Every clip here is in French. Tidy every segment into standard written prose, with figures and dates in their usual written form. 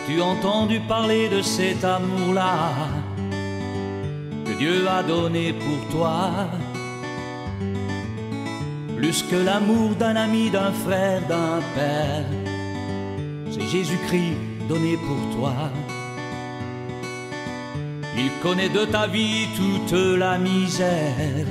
As-tu entendu parler de cet amour-là que Dieu a donné pour toi? Plus que l'amour d'un ami, d'un frère, d'un père, c'est Jésus-Christ donné pour toi. Il connaît de ta vie toute la misère.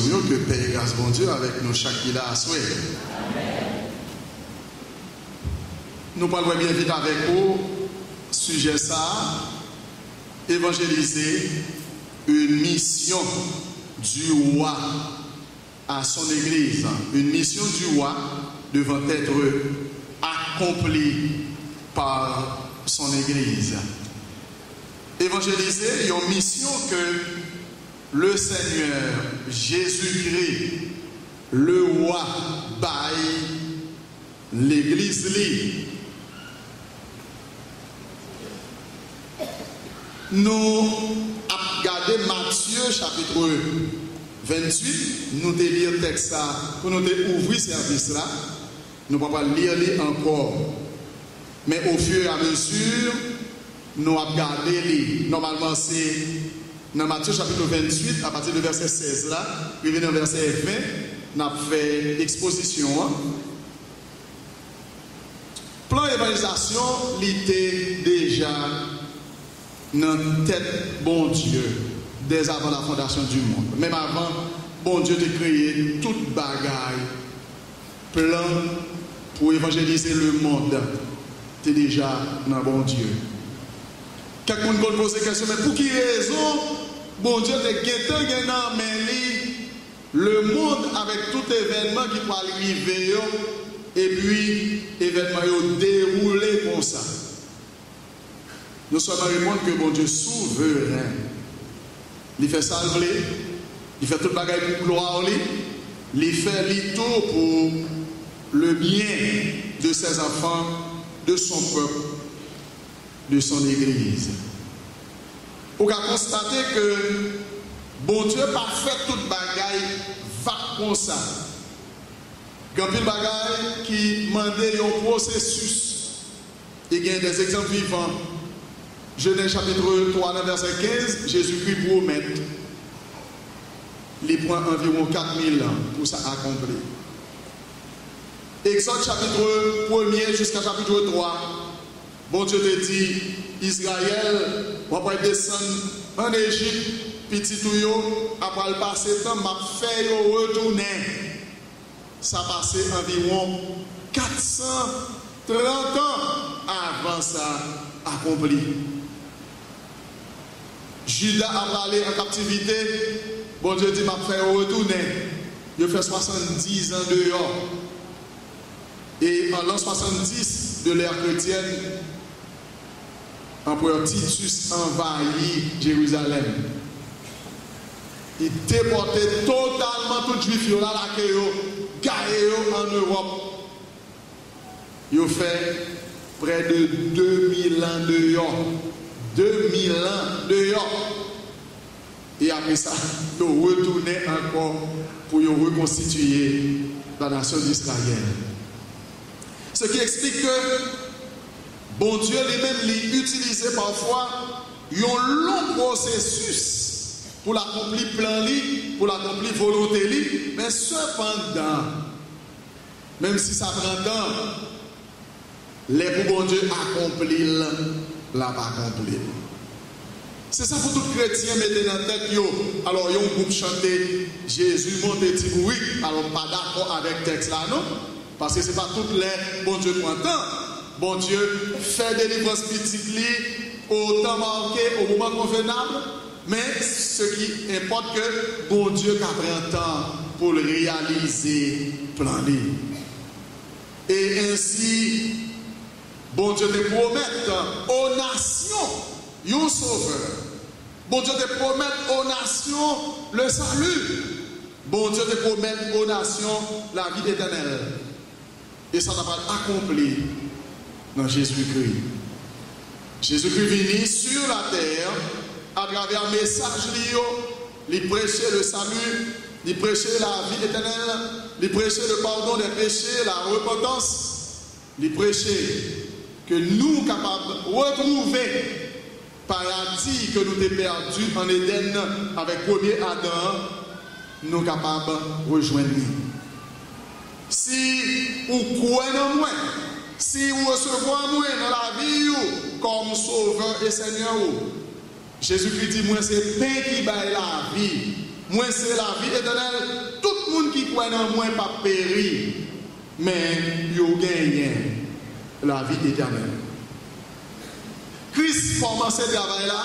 Mieux que Père et grâce bon Dieu avec nous chaque qui l'a à souhait. nous parlons bien vite avec vous, sujet ça, évangéliser une mission du roi à son église. Une mission du roi devant être accomplie par son église. Évangéliser est une mission que le Seigneur Jésus-Christ, le roi, baille l'église li. Nous avons regardé Matthieu chapitre 28, nous devons lire le texte pour nous ouvrir ce service là. Nous ne pouvons pas lire encore. Mais au fur et à mesure, nous avons regardé. Normalement, c'est dans Matthieu chapitre 28, à partir du verset 16 là, puis venons au verset 20, nous avons fait l'exposition. Plan d'évangélisation, l'était déjà dans la tête bon Dieu, dès avant la fondation du monde. Même avant, bon Dieu a créé toute bagaille, plan pour évangéliser le monde. C'est déjà dans bon Dieu. Quelqu'un peut poser la question, mais pour quelle raison bon Dieu a guetté dans le monde avec tout événement qui peut arriver et puis événement déroulé comme ça. Nous sommes à répondre que bon Dieu souverain. Il fait salver, il fait toute bagaille pour gloire, il fait tout pour le bien de ses enfants, de son peuple, de son église. On a constaté que bon Dieu n'a pas fait toute bagaille va comme ça. Il y a des bagailles qui demandent un processus. Il y a des exemples vivants. Genèse chapitre 3, verset 15, Jésus-Christ promet. Il prend environ 4000 ans pour ça accomplir. Exode chapitre 1 jusqu'à chapitre 3, bon Dieu te dit, Israël, on va descendre en Égypte, petit touyo, après le passé temps, m'a fait retourner. Ça passait environ 430 ans avant ça accompli. Judas a allé en captivité. Bon Dieu dit, m'a fait retourner. Il fait 70 ans dehors. Et en l'an 70 de l'ère chrétienne, l'empereur Titus envahit Jérusalem. Il déportait totalement tout juif là, en Europe. Il a fait près de 2000 ans dehors. 2000 ans dehors. Et après ça, il a retourné encore pour reconstituer la nation d'Israël. Ce qui explique que bon Dieu lui-même utilisait parfois un long processus pour l'accomplir plan, pour l'accomplir volonté, mais cependant, même si ça prend temps, les pour bon Dieu accomplir, l'a pas accompli. C'est ça pour tout chrétien mettez dans la tête. Alors, il y a un groupe chanté Jésus monte et dit oui. Alors, pas d'accord avec le texte là, non? Parce que ce n'est pas toutes les bon Dieu prend temps. Bon Dieu fait des délivrance petite au temps marqué, au moment convenable. Mais ce qui importe que bon Dieu prend temps pour le réaliser, planer. Et ainsi, bon Dieu te promet aux nations un sauveur. Bon Dieu te promet aux nations le salut. Bon Dieu te promet aux nations la vie éternelle. Et ça n'a pas accompli dans Jésus-Christ. Jésus-Christ venu sur la terre à travers un message il prêchait le salut, il prêchait la vie éternelle, il prêchait le pardon des péchés, la repentance, il prêchait que nous sommes capables de retrouver paradis que nous avons perdu en Éden avec le premier Adam, nous sommes capables de rejoindre. Si vous croyez en moi, si vous recevez moi dans la vie comme sauveur et Seigneur, Jésus-Christ dit, moi c'est pain qui baille la vie, moi c'est la vie éternelle. Tout le monde qui croit en moi pas périr, mais il gagne. la vie éternelle. Christ commence ce travail-là.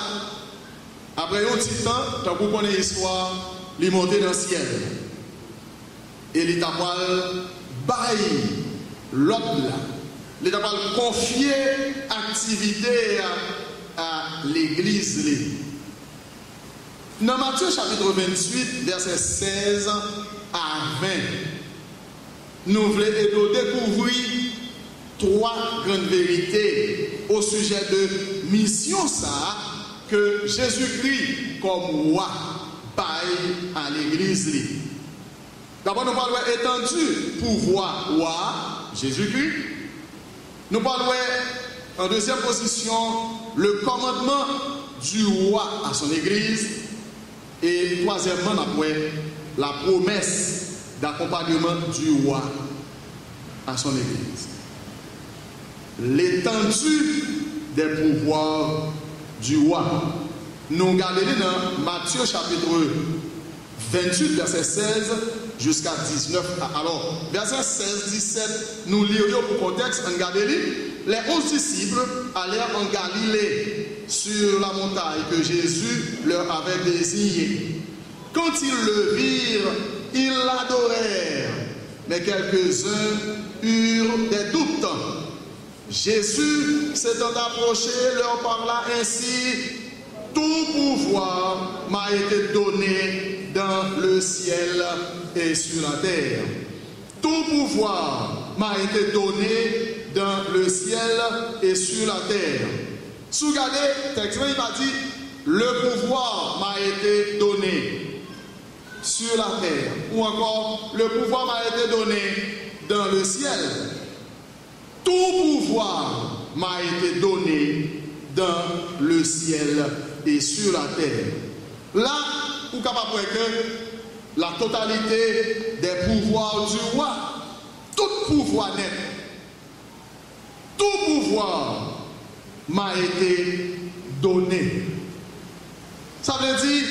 Après un petit temps, tant qu'on connaît l'histoire, il est monté dans le ciel. Et il t'a baillé l'autre là. Il t'a confié activité à l'église. Dans Matthieu chapitre 28, verset 16 à 20, nous voulons découvrir 3 grandes vérités au sujet de mission ça que Jésus-Christ comme roi paye à l'église. D'abord, nous parlons étendu pouvoir roi, Jésus-Christ. Nous parlons en deuxième position le commandement du roi à son église. Et troisièmement, après la promesse d'accompagnement du roi à son église. L'étendue des pouvoirs du roi. Nous regardons dans Matthieu chapitre 28, verset 16 jusqu'à 19. Alors, verset 16, 17, nous lirons pour contexte, regardez les 11 disciples allèrent en Galilée sur la montagne que Jésus leur avait désignée. Quand ils le virent, ils l'adorèrent, mais quelques-uns eurent des doutes. Jésus s'étant approché, leur parla ainsi: tout pouvoir m'a été donné dans le ciel et sur la terre. Tout pouvoir m'a été donné dans le ciel et sur la terre. Si vous regardez, le texte, il m'a dit: le pouvoir m'a été donné sur la terre. Ou encore, le pouvoir m'a été donné dans le ciel. Tout pouvoir m'a été donné dans le ciel et sur la terre. Là, vous êtes capable de voir que la totalité des pouvoirs du roi, tout pouvoir net, tout pouvoir m'a été donné. Ça veut dire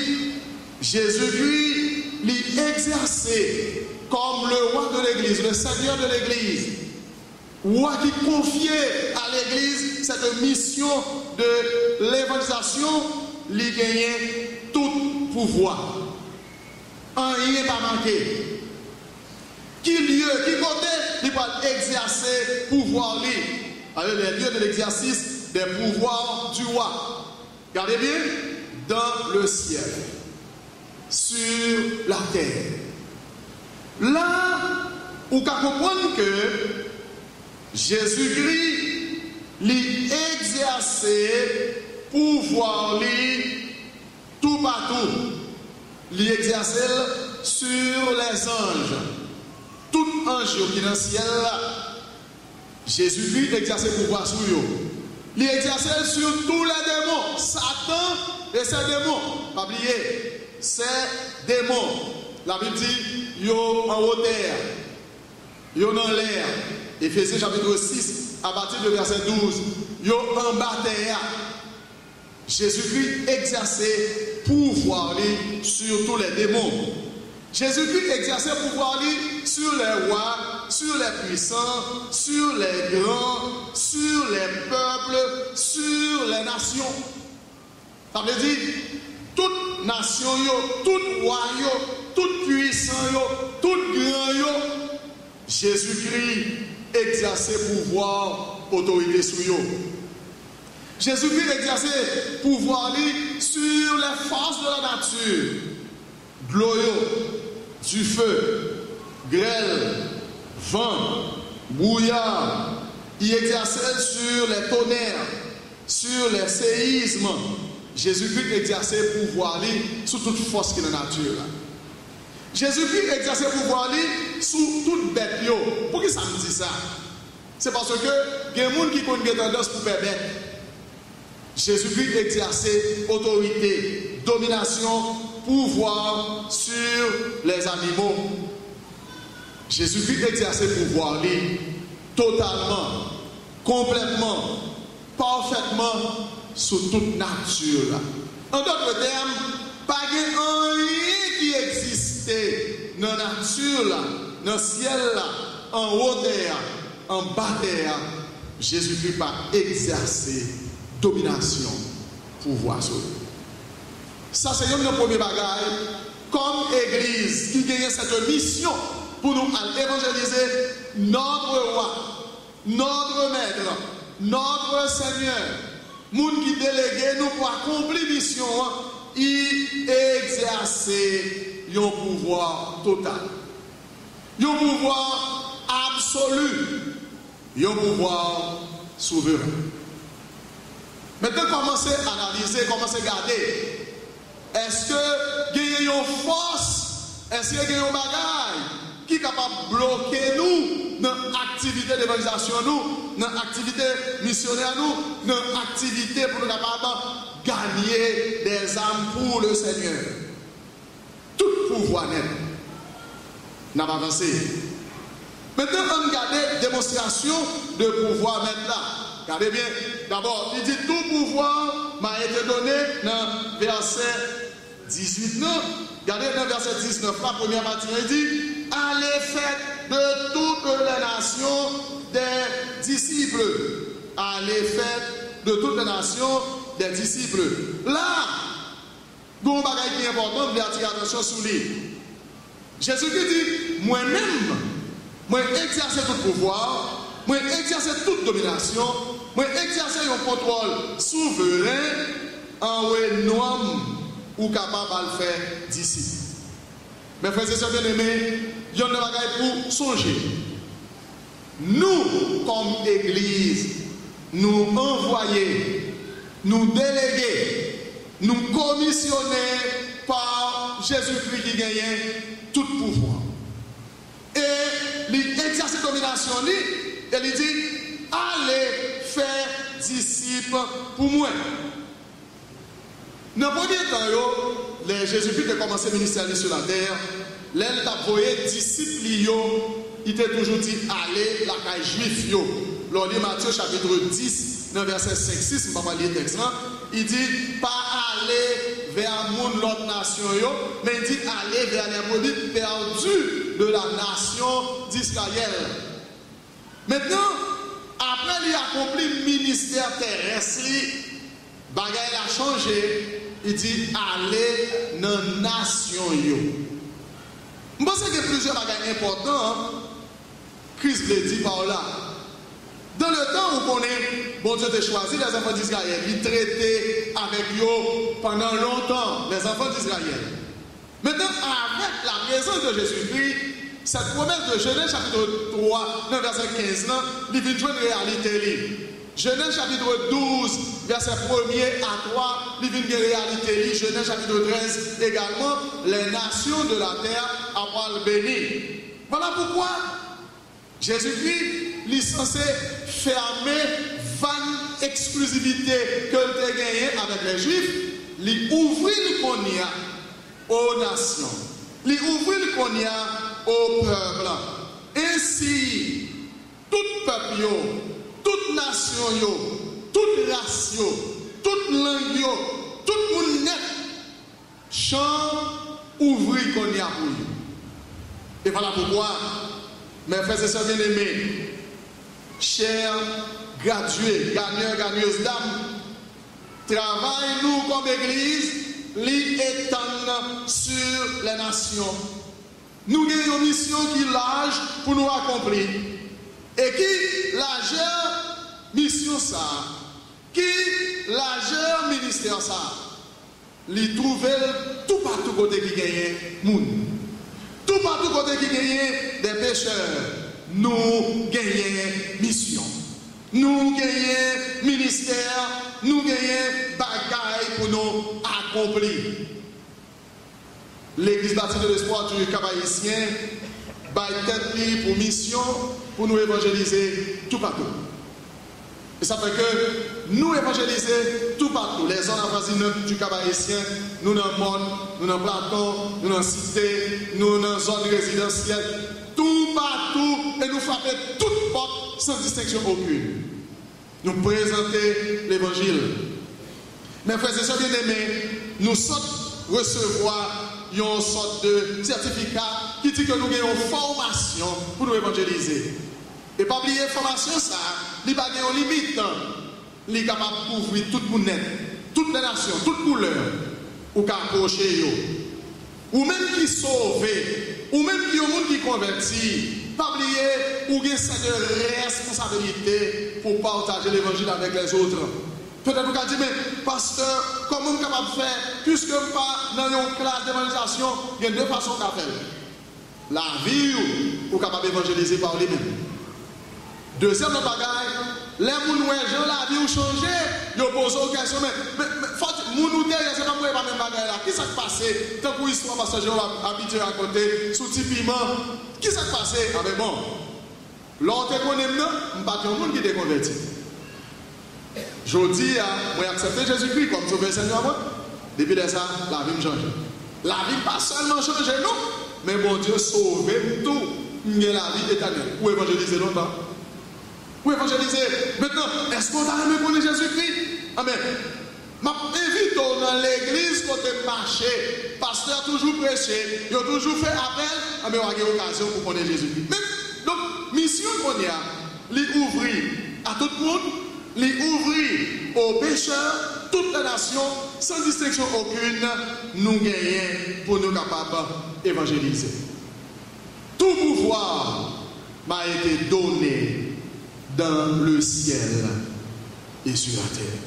Jésus-Christ l'a exercé comme le roi de l'église, le seigneur de l'église. Roi qui confiait à l'église cette mission de l'évangélisation, lui gagnait tout pouvoir. Un rien pas manqué. Qui lieu, qui côté, il va exercer pouvoir lui. Avec les lieux de l'exercice des pouvoirs du roi. Regardez bien, dans le ciel, sur la terre. Là, on peut comprendre que Jésus-Christ lui exerçait pouvoir lui tout partout. Lui exerçait sur les anges. Tout ange qui est dans le ciel, Jésus-Christ exerçait pouvoir sur eux. Il exerçait sur tous les démons. Satan et ses démons. Pas oublier, ces démons. La Bible dit, yo en haute terre, yo dans l'air. Éphésiens chapitre 6, à partir du verset 12, yo en bas terre. Jésus-Christ exerçait pouvoir sur tous les démons. Jésus-Christ exerçait pouvoir sur les rois, sur les puissants, sur les grands, sur les peuples, sur les nations. Ça veut dire, toute nation, tout roi, tout puissant, tout grand, Jésus-Christ exerçait pouvoir, autorité sur eux. Jésus-Christ exerçait pouvoir sur les forces de la nature. De l'eau, du feu, grêle, vent, brouillard. Il exerçait sur les tonnerres, sur les séismes. Jésus-Christ exerçait pouvoir sur toute force qui est dans la nature. Jésus-Christ exerçait pouvoir sur toute bête. Pourquoi ça me dit ça? C'est parce que il y a des gens qui ont tendance pour faire bête. Jésus-Christ exerçait autorité, domination, pouvoir sur les animaux. Jésus-Christ exerçait pouvoir totalement, complètement, parfaitement sur toute nature. En d'autres termes, pas de rien qui existait dans la nature, dans le ciel, en haut terre, en bas terre. Jésus-Christ pas exercer domination, pouvoir sur eux. Ça, c'est le premier bagage. Comme Église qui gagne cette mission pour nous évangéliser notre roi, notre maître, notre Seigneur, monde qui délégué nous pour accomplir mission, il exercer un pouvoir total, un pouvoir absolu, un pouvoir souverain. Maintenant, commencez à analyser, commencez à regarder. Est-ce que il y a une force, est-ce qu'il y a un bagage qui est capable de bloquer nous dans l'activité d'évangélisation, nous, dans l'activité missionnaire, nous, dans l'activité pour nous capables de gagner des âmes pour le Seigneur? Tout pouvoir net n'a pas avancé. Maintenant, on regarde la démonstration de pouvoir maintenant. Regardez bien, d'abord, il dit tout pouvoir m'a été donné dans verset 18, non. Regardez dans verset 19, la première partie, il dit allez faire de toutes les nations des disciples. Allez faire de toutes les nations des disciples. Là, bon bagage qui est important, vous attirer attention sur lui. Jésus-Christ dit moi-même, moi exercer tout pouvoir, moi exercer toute domination, moi exercer un contrôle souverain en nom ou capable de le faire d'ici. Mes frères et sœurs bien-aimés, il y a un bagage pour songer. Nous, comme Église, nous envoyer, nous déléguer, nous commissionner par Jésus-Christ qui gagne tout pouvoir. Et l'exercice de domination, il dit allez faire disciples pour moi. Dans le premier temps, les Jésus-Christ a commencé le ministère sur la terre. L'elle a envoyé disciples, il t'a toujours dit allez la caille juif. Lors de Matthieu chapitre 10, dans verset 5-6, je ne vais pas lire le texte, il dit pas aller vers l'autre nation, mais il dit aller vers les brebis perdus de la nation d'Israël. Maintenant, après il a accompli le ministère terrestre, bagaille a changé. Il dit allez dans la nation. Je pense qu'il y a plusieurs bagages importants. Christ l'a dit par là. Dans le temps où on est, bon Dieu a choisi les enfants d'Israël, il traitait avec eux pendant longtemps, les enfants d'Israël. Maintenant, avec la présence de Jésus-Christ, cette promesse de Genèse chapitre 3, verset 15, il vient de jouer une réalité. Genèse chapitre 12, verset 1er à 3, il vient de réalité. Genèse chapitre 13 également, les nations de la terre après le béni. Voilà pourquoi Jésus-Christ est censé fermer 20 exclusivités que tu as gagnées avec les Juifs, il ouvre le konya aux nations, il ouvre le konya au peuple. Ainsi, tout peuple, toute nation, toute race, toute langue, tout le monde net, chant ouvre le konya pour eux. Et voilà pourquoi, mes frères et sœurs bien-aimés, chers gradués, gagneurs, gagneuses dames, travaillons-nous comme Église, l'étendre sur les nations. Nous avons une mission qui est large pour nous accomplir. Et qui largeur mission ça, qui largeur ministère ça, les trouver tout partout côté qui gagne moun. Tout partout côté qui gagne des pécheurs, nous gagnons mission. Nous gagnons ministère, nous gagnons bagaille pour nous accomplir. L'église baptiste de l'espoir du Cap-Haïtien baille tête pour mission pour nous évangéliser tout partout. Et ça fait que nous évangéliser tout partout. Les zones avoisinantes du Cap-Haïtien, nous dans le monde, nous dans le plateau, nous dans la cité, nous dans la zone résidentielle, tout partout, et nous frapper toutes portes sans distinction aucune. Nous présenter l'évangile. Mes frères et sœurs bien-aimés, nous sommes recevoir une sorte de certificat qui dit que nous avons une formation pour nous évangéliser. Et pas oublier formation ça. il n'y a pas de limite. Il est capable de couvrir tout le monde net, toutes les nations, toutes couleurs, ou qu'à approcher. Ou même qui sauve, ou même qui est au monde qui convertit. Pas oublier, ou bien c'est de responsabilité pour partager l'évangile avec les autres. Peut-être vous allez dire, mais pasteur, comment on est capable de faire, puisque pas dans une classe d'évangélisation, il y a deux façons qu'à faire. La vie ou capable d'évangéliser par lui-même. Deuxième bagaille, les gens la vie ont changé, ils posent aux questions, mais nous c'est pas moi la même bagaille là. Qui s'est passé? Tant que l'histoire, parce que j'ai habitué à côté, sous typiquement, qui s'est passé? Ah mais bon, l'autre qu'on aime, je ne pas tout le monde qui est converti. Je dis, moi accepter Jésus-Christ comme sauveur Seigneur moi. Depuis ça, la vie me change. La vie pas seulement changé, non, mais mon Dieu sauve tout. Il y a la vie éternelle. Où évangéliser longtemps? Où évangéliser? Maintenant, est-ce qu'on a aimé connaître Jésus-Christ? Amen. M'invite dans l'église côté marché, pasteur toujours prêché, il a toujours fait appel, mais on a eu l'occasion pour connaître Jésus-Christ. Donc, mission qu'on y a, l'ouvrir à tout le monde, l'ouvrir aux pécheurs, toute la nation, sans distinction aucune, nous gagnons pour nous capables d'évangéliser. Tout pouvoir m'a été donné dans le ciel et sur la terre.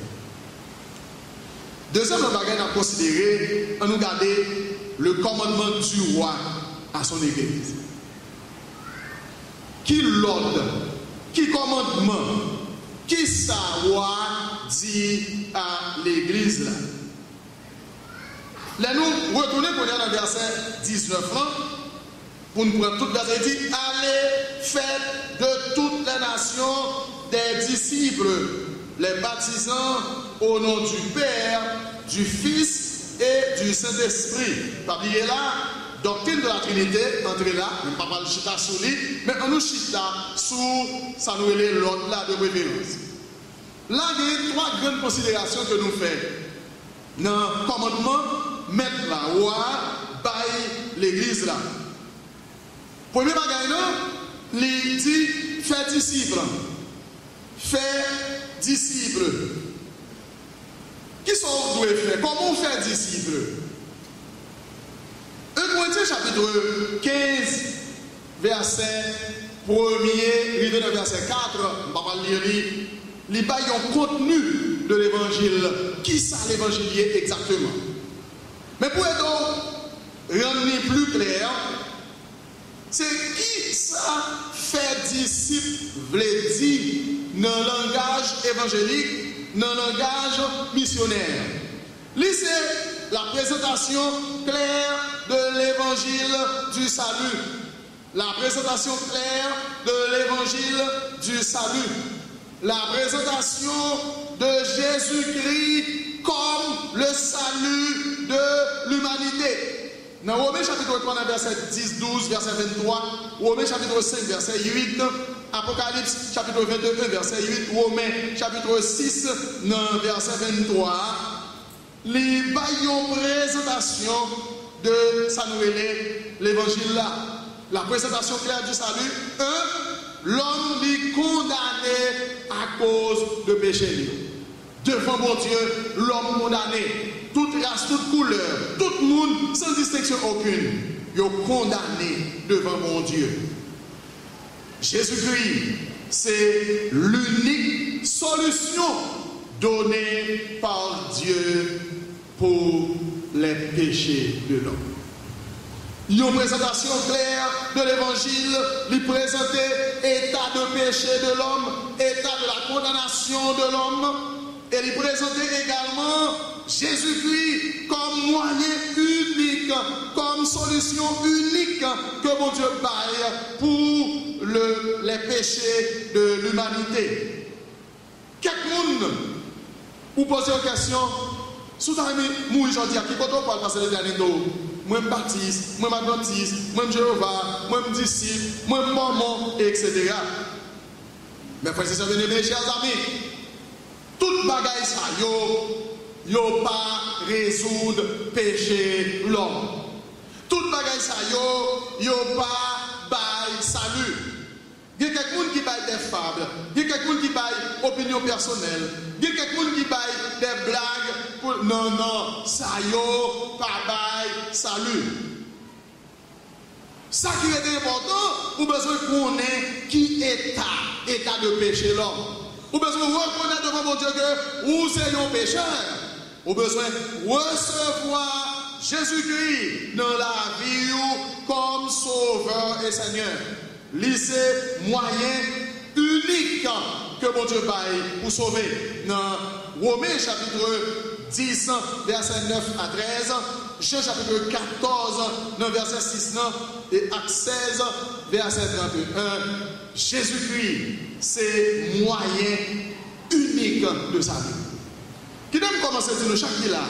Deuxième bagage à considérer, on nous garder le commandement du roi à son église. Qui l'ordre, qui commandement, qui ça roi dit à l'église là. Là nous retournons pour dans le verset 19 pour nous prendre tout le verset dit allez faites de toutes les nations des disciples, les baptisant au nom du Père, du Fils et du Saint-Esprit. Pas oublier là, doctrine de la Trinité, entrez là, même pas parler de chita sous lui, mais on nous chita sous, ça nous est l'ordre là de révérence. Là, il y a trois grandes considérations que nous faisons. Dans le commandement, mettre la roi, bailler l'église là. Premier bagage là, il dit, fais disciples. Fais disciples. Qui sont doués faire? Comment faire disciples? 1 Corinthiens chapitre 15, verset 1er, arrivé dans verset 4, on va pas lire, il y a un contenu de l'évangile. Qui ça l'évangile exactement? Mais pour être rendre plus clair, c'est qui ça fait disciple, veut dire dans le langage évangélique, dans le langage missionnaire. C'est la présentation claire de l'évangile du salut. La présentation claire de l'évangile du salut. La présentation de Jésus-Christ comme le salut de l'humanité. Dans Romains chapitre 3, verset 10, 12, verset 23, Romains chapitre 5, verset 8, Apocalypse chapitre 22, verset 8, Romains chapitre 6, verset 23, les baillons présentation de l'évangile là. La présentation claire du salut. 1. L'homme est condamné à cause de péché. Devant mon Dieu, l'homme condamné. Toute race, toute couleur, tout le monde, sans distinction aucune, il est condamné devant mon Dieu. Jésus-Christ, c'est l'unique solution donnée par Dieu pour les péchés de l'homme. Une présentation claire de l'évangile, lui présenter l'état de péché de l'homme, l'état de la condamnation de l'homme, et lui présenter également Jésus-Christ comme moyen unique, comme solution unique que mon Dieu baille pour les péchés de l'humanité. Quelqu'un vous posez une question, si vous avez mourir aujourd'hui, à qui peut-on parler passer les derniers jours? Moi je baptise, moi je baptise, moi je Jéhovah, moi je disciple, moi je maman, etc. Mais frères et sœurs, mes chers amis, toute bagaille ça, yo pas résoudre péché l'homme. Toute bagaille ça, yo pas bail salut. Il y a quelqu'un qui baille des fables, il y a quelqu'un qui baille opinion personnelle. Il y a quelqu'un qui baille des blagues pour non, ça yo, pas bail, salut. Ça qui est important, vous besoin de connaître qui est état de péché l'homme. Vous besoin de reconnaître devant mon Dieu que vous êtes un pécheur. Vous besoin de recevoir Jésus-Christ dans la vie comme sauveur et Seigneur. C'est moyen unique que mon Dieu baille pour sauver. Dans Romains chapitre 10, verset 9 à 13, Jean chapitre 14, dans verset 6 et Acte 16, verset 31, Jésus-Christ, c'est moyen unique de sa vie. Qui donne commencer à dire chaque là,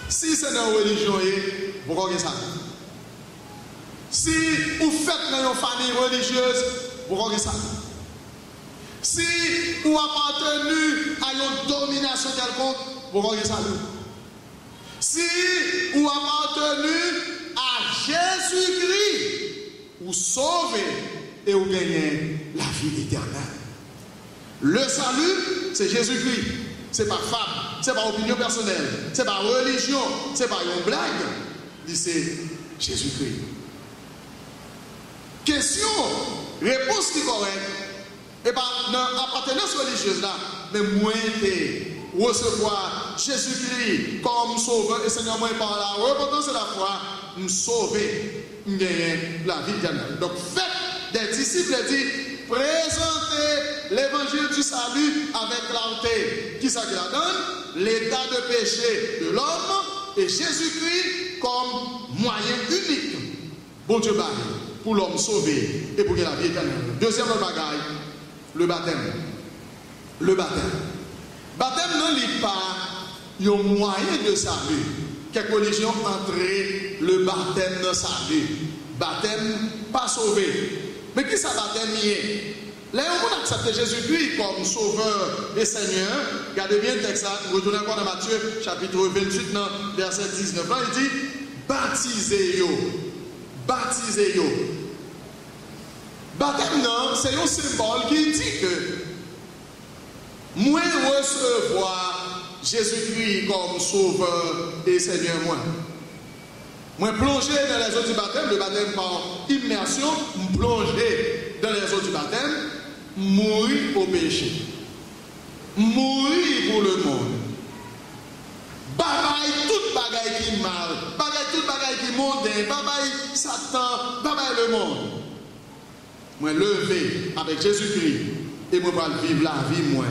si c'est dans la religion, vous voyez ça. Si vous faites dans une famille religieuse, vous voyez ça. Si vous appartenez à une domination quelconque, vous voyez ça. Si vous appartenez à Jésus-Christ, vous sauvez et vous gagnez la vie éternelle. Le salut, c'est Jésus-Christ. Ce n'est pas femme, ce n'est pas opinion personnelle, ce n'est pas religion, ce n'est pas une blague. C'est Jésus-Christ. Question, réponse qui est correcte. Et bien, dans l'appartenance religieuse là, mais moi, recevoir Jésus-Christ comme sauveur et Seigneur, moi, par la repentance et la foi, nous sauver, nous gagner la vie éternelle. Donc, faites des disciples, dit, présentez l'évangile du salut avec clarté. Qui ça qui la donne? L'état de péché de l'homme et Jésus-Christ comme moyen unique. Bon Dieu, pour l'homme sauvé et pour gagner la vie éternelle. Deuxième bagaille, le baptême. Le baptême. Baptême non n'est pas un moyen de salut. Quelques religions entrent le baptême dans salut. Baptême pas sauvé. Mais qui ça baptême est? Là, on accepte Jésus-Christ comme sauveur et Seigneur. Regardez bien le texte là. Retournez encore dans Matthieu, chapitre 28, verset 19. Là, il dit baptisez-yo. Baptisez-yo. Baptême, non, c'est un symbole qui dit que moi recevoir Jésus-Christ comme sauveur et Seigneur moi. Moi plonger dans les eaux du baptême, le baptême par immersion, plonger dans les eaux du baptême, mourir au péché. Mourir pour le monde. Bagaille toute bagaille qui mal, bagaille toute bagaille qui mondain, bagaille Satan, bagaille le monde. Moi lever avec Jésus-Christ et moi vais vivre la vie moi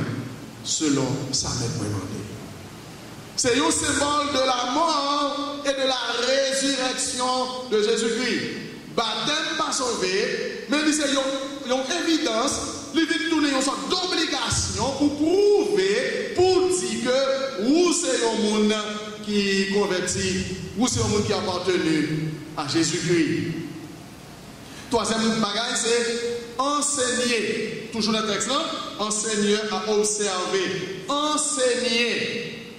selon sa même demandé. C'est un symbole de la mort et de la résurrection de Jésus-Christ. Baptême pas sauvé, mais c'est une évidence, il vient tourner une sorte d'obligation pour prouver, pour dire que vous c'est un monde qui convertit, vous c'est un monde qui appartenu à Jésus-Christ. Troisième bagage, c'est enseigner. Toujours dans le texte là, enseigner à observer. Enseigner.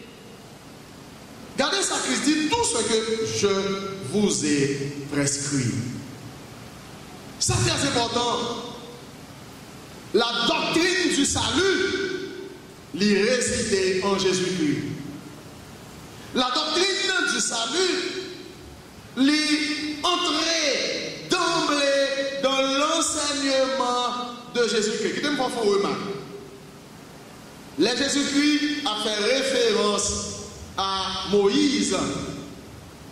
Regardez ça, Christ dit tout ce que je vous ai prescrit. Ça c'est très important. La doctrine du salut, l'y résider en Jésus-Christ. La doctrine du salut, l'y entrer d'emblée dans l'enseignement de Jésus-Christ. Qui t'aime pas faire remarque. Les Jésus-Christ a fait référence à Moïse.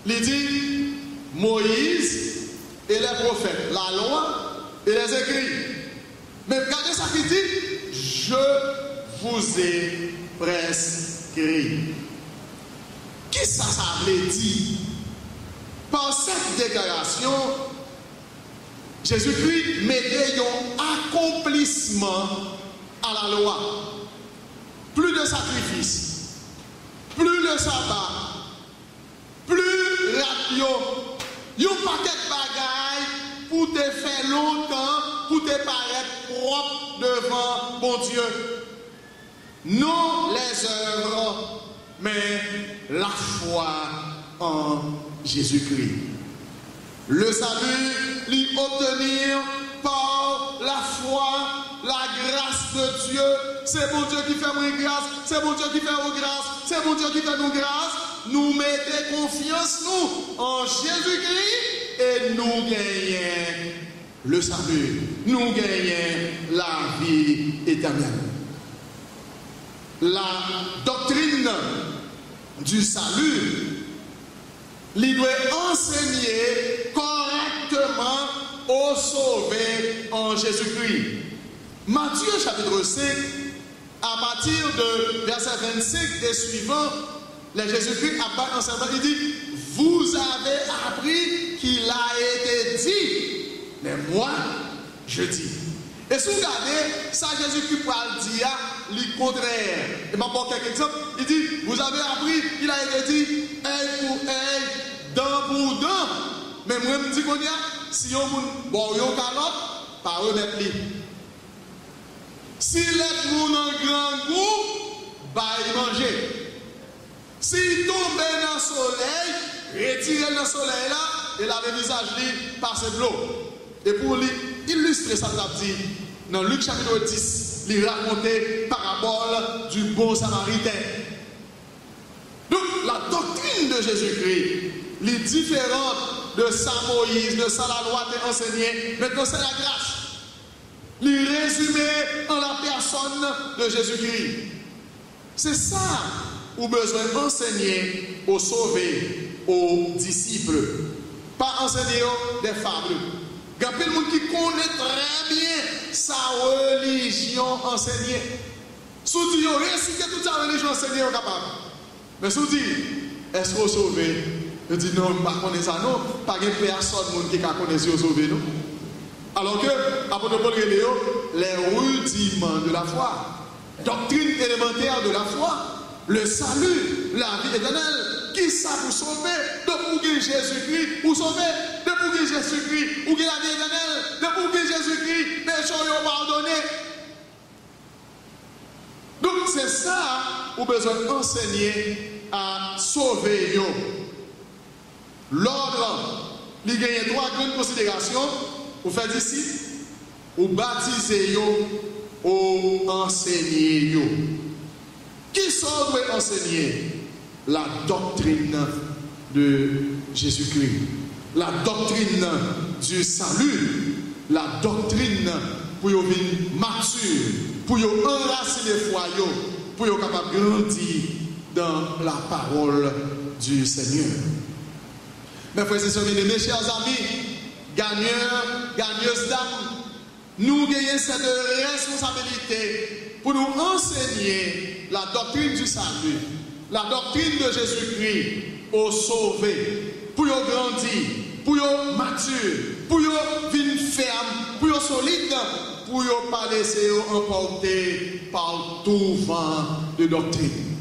Il dit Moïse et les prophètes, la loi et les écrits. Mais regardez ça qui dit je vous ai prescrit. Qui ça veut dire? Par cette déclaration, Jésus-Christ mettait un accomplissement à la loi. Plus de sacrifices, plus de sabbat, plus radio, un paquet de bagailles pour te faire longtemps, pour te paraître propre devant bon Dieu. Non les œuvres, mais la foi en Jésus-Christ. Le salut, l'y obtenir par la foi la grâce de Dieu. C'est bon Dieu qui fait moi grâce, c'est bon Dieu qui fait vous grâce, c'est bon Dieu qui fait nous grâce. Nous mettons confiance nous en Jésus-Christ et nous gagnons le salut. Nous gagnons la vie éternelle. La doctrine du salut, il doit enseigner correctement aux sauvés en Jésus-Christ. Matthieu chapitre 5, à partir de verset 25 et suivant, le Jésus-Christ a enseigné, il dit, vous avez appris qu'il a été dit, mais moi, je dis. Et si vous regardez, ça Jésus-Christ peut dire le contraire. Et je vais prendre quelques exemples. Il dit, vous avez appris qu'il a été dit, œil pour œil, dent pour dent. Mais moi, je me dis qu'on y a, si on bon, yon calotte, pas remettre lui. Si les moun en grand goût, bah il manger. Si tombe dans le soleil, retirez le soleil là, et la visage lui passe de l'eau. Et pour lui illustrer ça, il a dit, dans Luc chapitre 10, il racontait parabole du bon samaritain. Donc, la doctrine de Jésus-Christ, est différente de ça Moïse, de ça la loi t'a enseigné. Maintenant, c'est la grâce. Il résumé en la personne de Jésus-Christ. C'est ça où besoin d'enseigner aux sauvés, aux disciples. Pas enseigner des fables. Il y a plein de monde qui connaît très bien sa religion enseignée. Si vous dites, réciter toute sa religion enseignée, vous capable. Mais si vous dites, est-ce que vous sauvez? Je dis non, je ne connais pas ça, non. Pas de personne qui connaît si vous sauvez, non. Alors que, apôtre Paul Réléo, les rudiments de la foi, doctrine élémentaire de la foi, le salut, la vie éternelle, qui ça vous sauver? De pour Jésus-Christ, vous sauver? De pour Jésus-Christ, ou la vie éternelle? De pour Jésus-Christ, les choses sont pardonnées. Donc c'est ça, vous avez besoin d'enseigner à sauver. L'ordre, il y a trois grandes considérations. Vous faites ici, vous baptisez, vous enseignez. Qui sont doit enseigner? La doctrine de Jésus-Christ, la doctrine du salut, la doctrine pour vous venir mature, pour vous enraciner les foyers, pour vous capable de grandir dans la parole du Seigneur. Mes frères et sœurs, mes chers amis, gagneurs, gagneuses d'âme, nous gagnons cette responsabilité pour nous enseigner la doctrine du salut, la doctrine de Jésus-Christ aux sauvés, pour nous grandir, pour nous mature, pour nous venir ferme, pour nous solide, pour nous pas laisser emporter par tout vent de doctrine.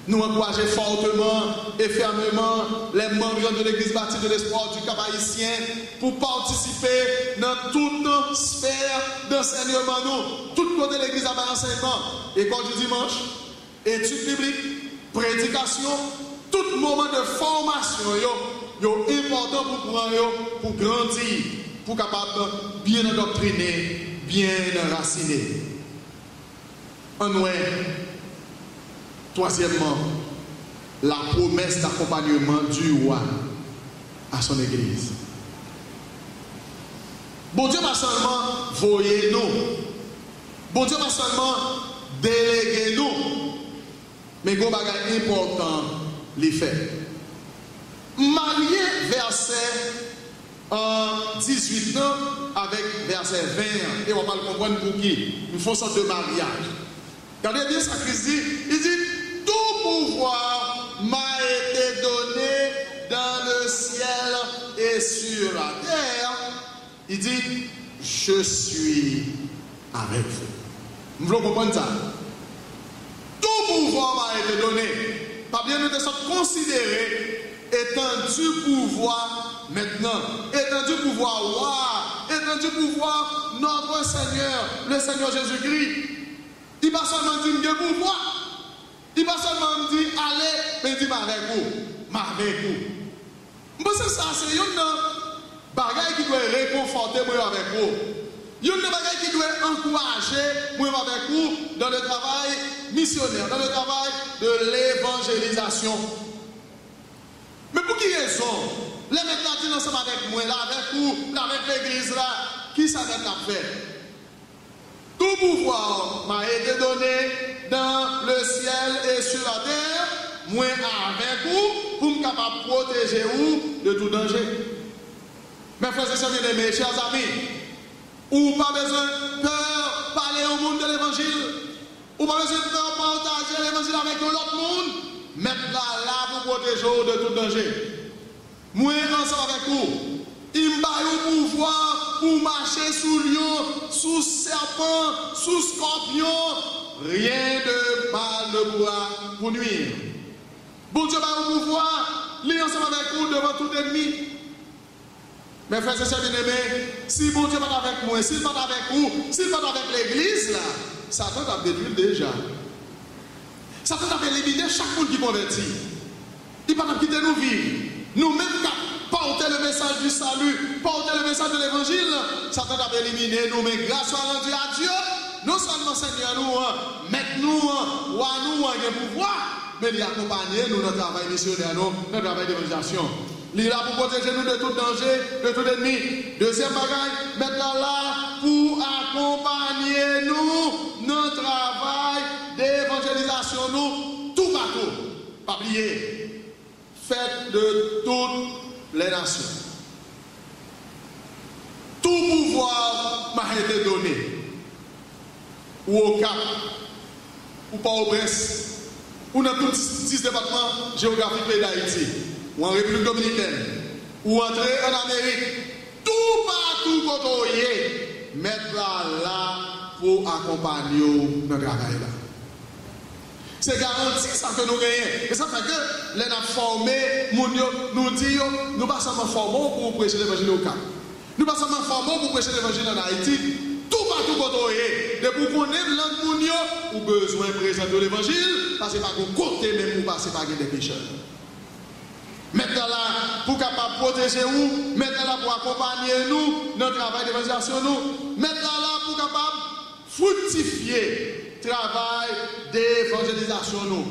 Nous encourageons fortement et fermement les membres de l'Église baptiste de l'espoir du Cap-Haïtien pour participer dans toute sphère d'enseignement. Nous, tout côté de l'Église à l'enseignement, école du dimanche, études bibliques, prédication, tout moment de formation, est important pour prendre, pour grandir, pour capable bien endoctriner, bien enraciner. En ouest, troisièmement, la promesse d'accompagnement du roi à son église. Bon Dieu va seulement voyer nous. Bon Dieu va seulement déléguer nous. Mais il y a un bagage important, les faits. Marié verset 18 ans avec verset 20. Et on va le comprendre pour qui. Nous faisons sorte de mariage. Regardez bien ça Christ dit. Il dit, tout pouvoir m'a été donné dans le ciel et sur la terre. Il dit, je suis avec vous. Vous voulez comprendre ça? Tout pouvoir m'a été donné. Pas bien de sorte considéré étendu pouvoir maintenant. Étendu pouvoir roi. Étendu pouvoir notre Seigneur, le Seigneur Jésus-Christ. Il ne va pas seulement dire que pouvoir. Il ne va pas seulement dire allez, mais il dit avec vous. C'est ça, c'est une bagaille qui doit réconforter moi avec vous. Il y a une bagaille qui doit encourager moi avec vous dans le travail missionnaire, dans le travail de l'évangélisation. Mais pour qui raison? Les maintenant ensemble avec moi, là, avec vous, là, avec l'église, là, qui ça va faire? Tout pouvoir m'a été donné dans le ciel et sur la terre, moi avec vous, pour me capable de protéger vous de tout danger. Mes frères et sœurs bien-aimés, chers amis, ou pas besoin de peur parler au monde de l'évangile, ou pas besoin de peur partager l'évangile avec l'autre monde, mettre là pour protéger de tout danger. Moi ensemble avec vous, il m'a eu pouvoir pour marcher sous lion, sous serpent, sous scorpion, rien de mal ne pourra vous nuire. Bon Dieu m'a eu pouvoir, lui ensemble avec vous devant tout ennemi. Mes frères et sœurs bien-aimés, si bon Dieu n'est pas avec moi, s'il n'est pas avec vous, s'il n'est pas avec l'église, là, Satan a détruit déjà. Satan a éliminé chaque monde qui convertit. Il ne va pas quitter nous vivre. Nous-mêmes qui portons le message du salut, portons le message de l'évangile, Satan a éliminé nous, mais grâce soit rendue à Dieu, non seulement Seigneur nous, mettez-nous, ou à nous, un pouvoir, mais il accompagne nous dans le travail missionnaire, dans le travail d'évangélisation. Il est là pour protéger nous de tout danger, de tout ennemi. Deuxième bagaille, maintenant là pour accompagner nous dans le travail d'évangélisation, nous, tout partout. Pas oublier, faites de toutes les nations. Tout pouvoir m'a été donné. Ou au Cap, ou pas au Brest, ou dans tous 6 départements géographiques pays d'Haïti. Ou en République Dominicaine, ou entrer en Amérique, tout partout côté, mettre là pour accompagner dans le travail là. C'est garanti ça que nous gagnons. Et ça fait que les avons formés, nous disons, nous ne pas seulement formés pour prêcher l'évangile au Cap. Nous ne pas seulement formés pour prêcher l'évangile en Haïti. Tout partout côté, de pour connaître l'angle ou besoin de présenter l'évangile, parce que par côté même pour passer par des pécheurs. Mettez là pour capable protéger nous, mettez là pour accompagner nous dans le travail d'évangélisation nous, mettez là pour capable fructifier le travail d'évangélisation nous.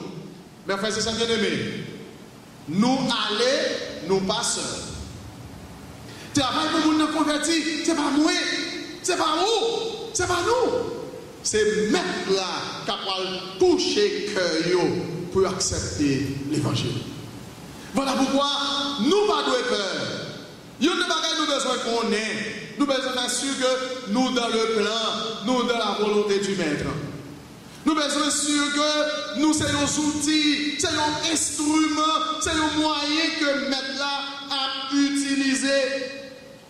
Mes frères et sœurs bien-aimés, nous allons, nous pas seuls. Travail pour nous convertir, ce n'est pas moi, ce n'est pas vous, ce n'est pas nous. C'est mettre là capable toucher le cœur pour accepter l'évangile. Voilà pourquoi nous pas de peur. Il y a des bagages nous besoin qu'on ait. Nous besoin d'assurer que nous dans le plan, nous dans la volonté du maître. Nous besoin sûr que nous sommes nos outils, c'est nos instruments, c'est nos moyens que maître là a utilisé.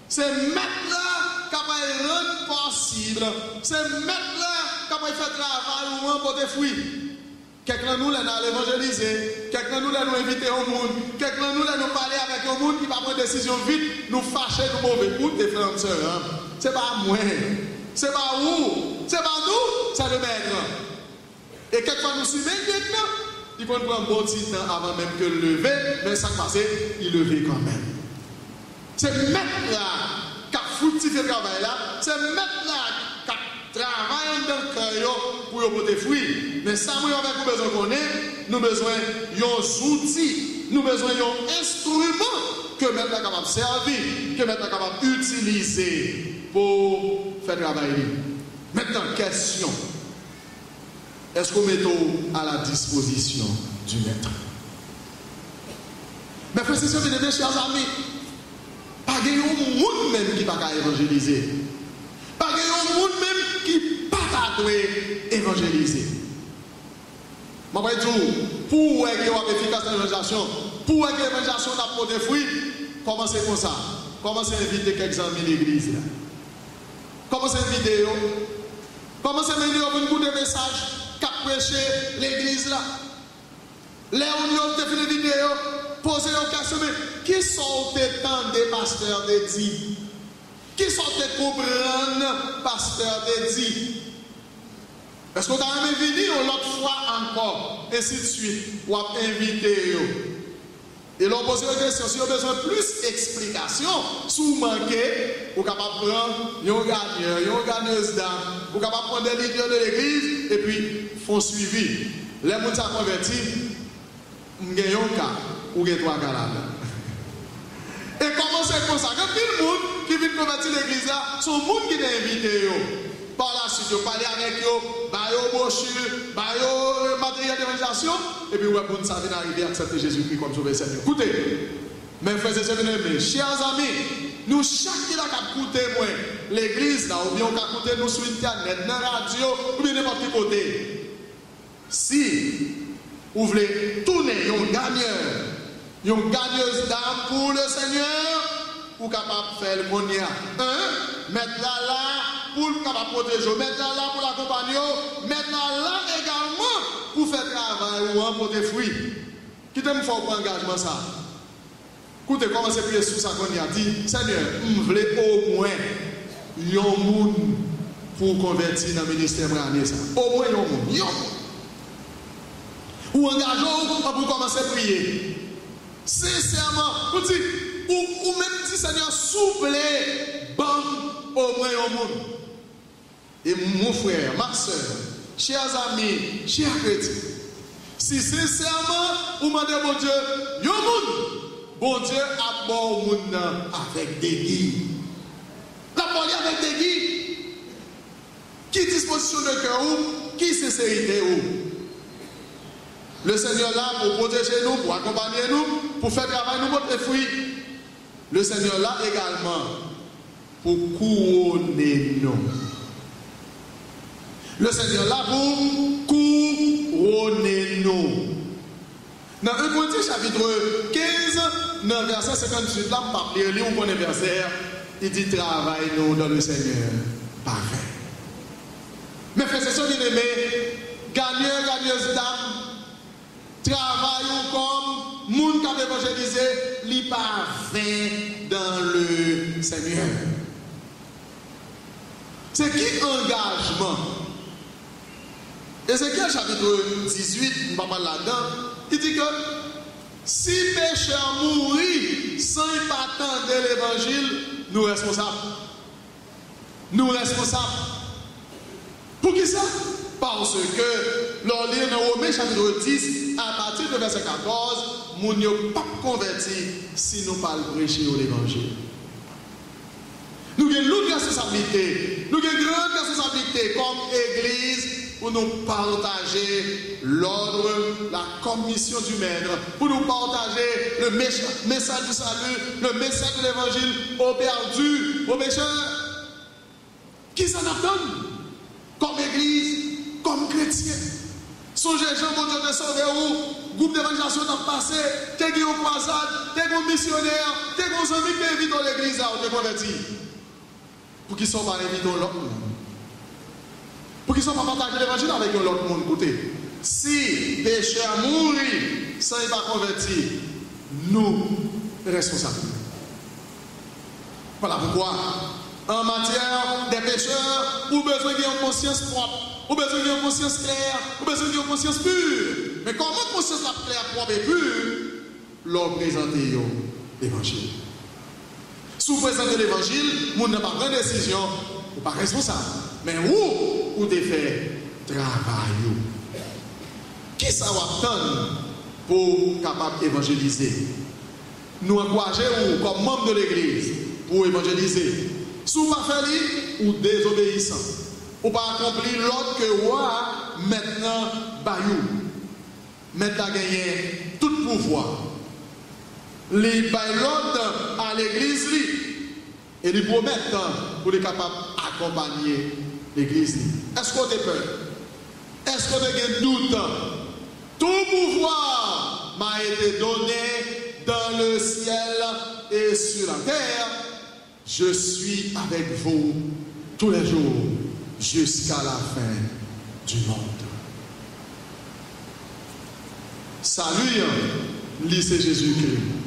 C'est maître là qui va rendre possible. C'est maître là qui va faire travail ou remporter fruit. Quelqu'un nous l'a évangélisé, quelqu'un nous l'a invité au monde, quelqu'un nous l'a parlé avec le monde qui va prendre une décision vite, nous fâcher, nous mauvais. Écoutez, frères et sœurs, c'est pas moi, c'est pas vous, c'est pas nous, c'est le maître. Et quelquefois nous suivons maintenant, il faut prendre un bon petit temps avant même que le lever, mais ça passe, il lever quand même. C'est le maître là qui a fructifié le travail là, c'est le maître là qui a travaillé dans le cœur pour porter fruit. Mais ça, nous avons besoin qu'on ait, nous avons besoin d'outils, nous avons besoin d'instruments que maintenant est capable de servir, que maintenant est capable d'utiliser pour faire travailler. Maintenant, question. Est-ce qu'on met à la disposition du maître? Mais frères et sœurs, mes chers amis, pas de monde même qui ne peut pas évangéliser. Pas de monde même qui ne peut pas évangéliser. Je vais dire, pour qu'il y ait efficace dans l'évangélisation, pour que l'évangélisation n'a pas de fruits, commencez comme ça. Commencez à inviter quelques amis de l'église. Commencez à inviter eux. Commencez à mener un coup de message qu'a prêché l'église là. Les unions de fini vidéo, posez une question, qui sont tant des pasteurs de dit? Qui sont des comprendre pasteurs de dit? Est-ce qu'on a même venir l'autre fois encore, ainsi de suite, ou à inviter eux? Et l'on pose une question, si on a besoin de plus d'explications, si vous manquez, vous êtes capable de prendre un gagneur, une gagneuse d'âme, vous êtes capable de prendre des leaders de l'église et puis font suivi. Les gens qui sont convertis, vous avez un cas, ou vous avez 3 cas là. Et comment c'est comme ça? Quand tout le monde qui vient convertir l'église là, sont le monde qui est invité. Par la suite, vous parlez avec eux, vous brochure, vous matériel d'évangélisation, et puis vous pouvez savez arriver à accepter Jésus-Christ comme sauveur Seigneur. Écoutez, mes frères et sœurs bien-aimés, chers amis, nous chaque qui a écouté l'église là, ou bien on a écouté nous sur internet, dans la radio, ou bien n'importe quel côté. Si vous voulez tourner un gagneur, une gagneuse d'âme pour le Seigneur, vous êtes capable de faire le bon lien. Mettre là pour le capable protéger, mettre là pour l'accompagner, mettre là également pour faire travail ou pour des fruits. Qui t'aime faire pour engagement ça? Écoutez, comment c'est prier sous ça qu'on y a dit, Seigneur, je veux au moins un monde pour convertir dans le ministère de ça. Au moins un monde. Ou engageons pour commencer à prier. Sincèrement, ou même si Seigneur souple, bon, au moins au monde. Et mon frère, ma soeur, chers amis, chers chrétiens, si sincèrement, vous demandez bon Dieu, yo monde, bon Dieu a bon monde avec des guides. La police avec des guides. Qui disposition de cœur ou, qui sincérité ou. Le Seigneur là pour protéger nous, pour accompagner nous, pour faire travail nous, pour les fruits. Le Seigneur là également pour couronner nous. Le Seigneur là pour couronner nous. Dans 1 Corinthiens chapitre 15, dans verset 58, là, je ne vais pas lire le verset, il dit travaille nous dans le Seigneur. Parfait. Mais frères et sœurs bien-aimés, gagneurs, gagneuses d'âme, travaillons comme monde qui a évangélisé, li parfait dans le Seigneur. C'est qui engagement? Ézéchiel chapitre 18, on va parler là-dedans, il dit que si pécheur mourit sans y pas attendre l'évangile, nous responsables. Nous responsables. Pour qui ça? Parce que, l'on lit dans Romains chapitre 10, à partir du verset 14, nous ne sommes pas convertis si nous ne parlons pas prêcher l'évangile. Nous avons une lourde responsabilité, nous avons une grande responsabilité comme Église pour nous partager l'ordre, la commission du Maître, pour nous partager le message du salut, le message de l'évangile aux perdus, aux pécheurs. Qui s'en attend? Comme Église, comme chrétien. Songez, Jean, mon Dieu, de sauver où, groupe d'évangélisation dans le passé, t'es une croisade, t'es un missionnaire, t'es un ami qui invite dans l'église là, où t'es converti. Pour qu'ils ne soient pas invités dans l'autre monde. Pour qu'ils ne soient pas partagés l'évangile avec l'autre monde. Écoutez, si pécheur mourit sans y pas converti, nous responsables. Voilà pourquoi, en matière des pécheurs, vous avez besoin d'une conscience propre. Vous avez besoin d'une conscience claire, vous avez besoin d'une conscience pure. Mais comment conscience claire, propre et pure, leur présenter l'évangile. Si vous présentez l'évangile, vous n'avez pas pris de décision, vous n'êtes pas responsable. Mais vous devez faire travail. Qui ça va attendre pour capable d'évangéliser? Nous encourageons comme membres de l'église pour évangéliser. Si vous ne faites pas faire, ou désobéissant. Ou pas accomplir l'ordre que roi maintenant bayou. Maintenant gagner tout pouvoir. Les l'ordre à l'église et les promettent pour être capable d'accompagner l'église. Est-ce qu'on a peur? Est-ce qu'on a doute? Tout pouvoir m'a été donné dans le ciel et sur la terre. Je suis avec vous tous les jours jusqu'à la fin du monde. Salut, lycée Jésus-Christ.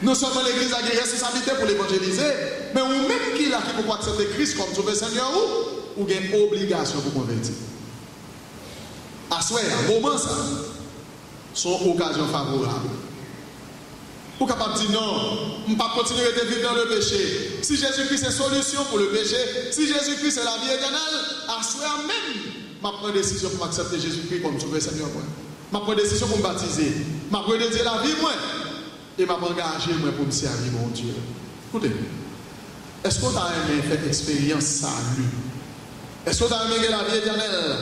Non seulement l'église a une responsabilité pour l'évangéliser, mais ou même qui a qui peut accepter Christ comme sauveur Seigneur ou a une obligation pour convertir. À ce moment ça, sont occasions favorables. Pour capable de dire non, je ne vais pas continuer de vivre dans le péché. Si Jésus-Christ est solution pour le péché, si Jésus-Christ est la vie éternelle, à soi même, je prends décision pour m'accepter Jésus-Christ comme Sauveur Seigneur. Je prends décision pour me baptiser. Je prends décision la vie moi. Et je m'engage pour me servir mon Dieu. Écoutez, est-ce qu'on a aimé faire expérience salut? Est-ce qu'on a aimé la vie éternelle?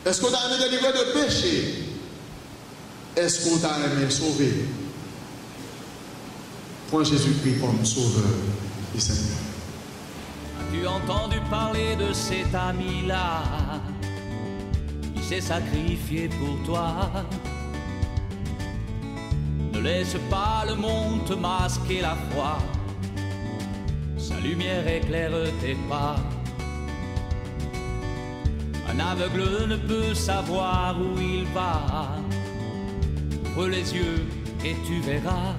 Est-ce qu'on a aimé délivrer de péché? Est-ce qu'on a aimé sauver? Prends Jésus-Christ comme sauveur et Seigneur. As-tu entendu parler de cet ami-là qui s'est sacrifié pour toi? Ne laisse pas le monde te masquer la foi. Sa lumière éclaire tes pas. Un aveugle ne peut savoir où il va. Ouvre les yeux et tu verras.